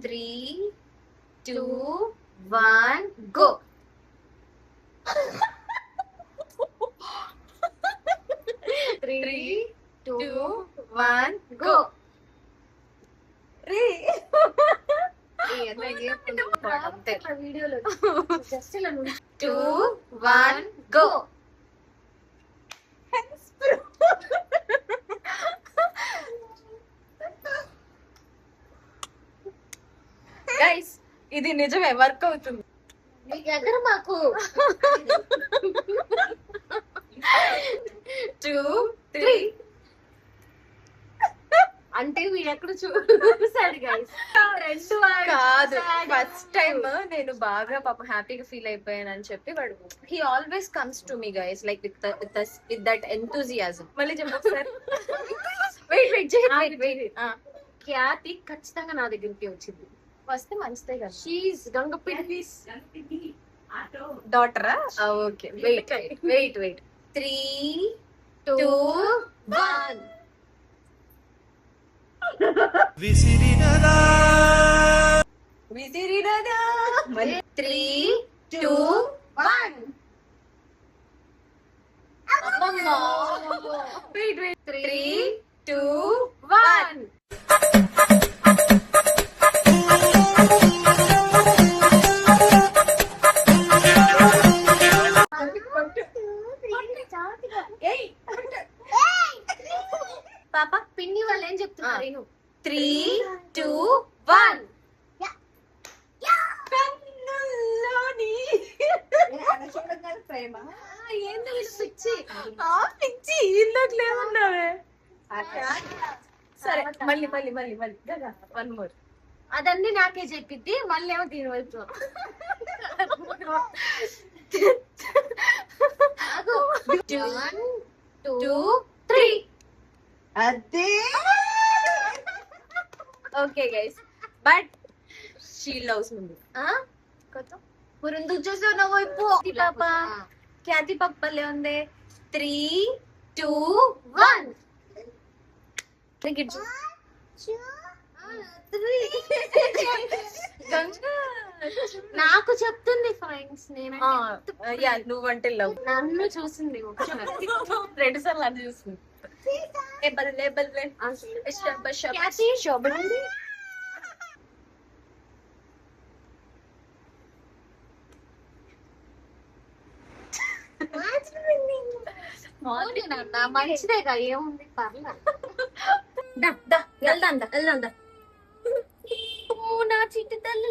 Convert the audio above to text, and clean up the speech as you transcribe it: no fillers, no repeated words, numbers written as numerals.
3, 2, 1, go. 3, 2, 1, go. వీడియోలో just ఇలా 2, 1, go. Guys ఇది నిజమే వర్క్ అవుతుంది. మీ దగ్గర మాకు 2, 3 అంటే వీడు ఎక్కడ చూసాడు గైస్. కాదు ఫస్ట్ టైం నేను బాగా పాప హ్యాపీగా ఫీల్ అయిపోయాను అని చెప్పి వాడు he always comes to me guys like with that enthusiasm. మళ్ళీ చెప్పండి వెయిట్ ఖ్యాతి ఖచ్చితంగా నా దగ్గరికి వచ్చింది. వస్తే మంచిదే కదా. షీఈ్ గంగపీడి డాటరా? ఓకే వెయిట్ 3, 2, 1 విసిరినదా 3, 2, 1 వెయిట్ 3, 2, 1 పాప పిన్ని వాళ్ళు ఏం చెప్తున్నారు? 3, 2, 1 పిచ్చి ఇందాక లేవున్నావే. సరే మళ్ళీ వన్ మోర్. అదన్నీ నాకే చెప్పిద్ది, మళ్ళీ ఏమో దీని వైపు 1, 2, 3 అదే okay guys but she loves me. మరి ఎందుకు చూసావు నా వైపు? పాప ఖ్యాతి పప్పలే ఉంది. 3, 2, 1 నాకు చెప్తుంది ఫ్రెండ్స్. నేను నువ్వంటే లవ్. నన్ను చూసింది 2 సార్లు అది చూసింది. మంచిదేగా, ఏముంది పర్లేదు. వెళ్దాం. నా చిట్టి తల్లి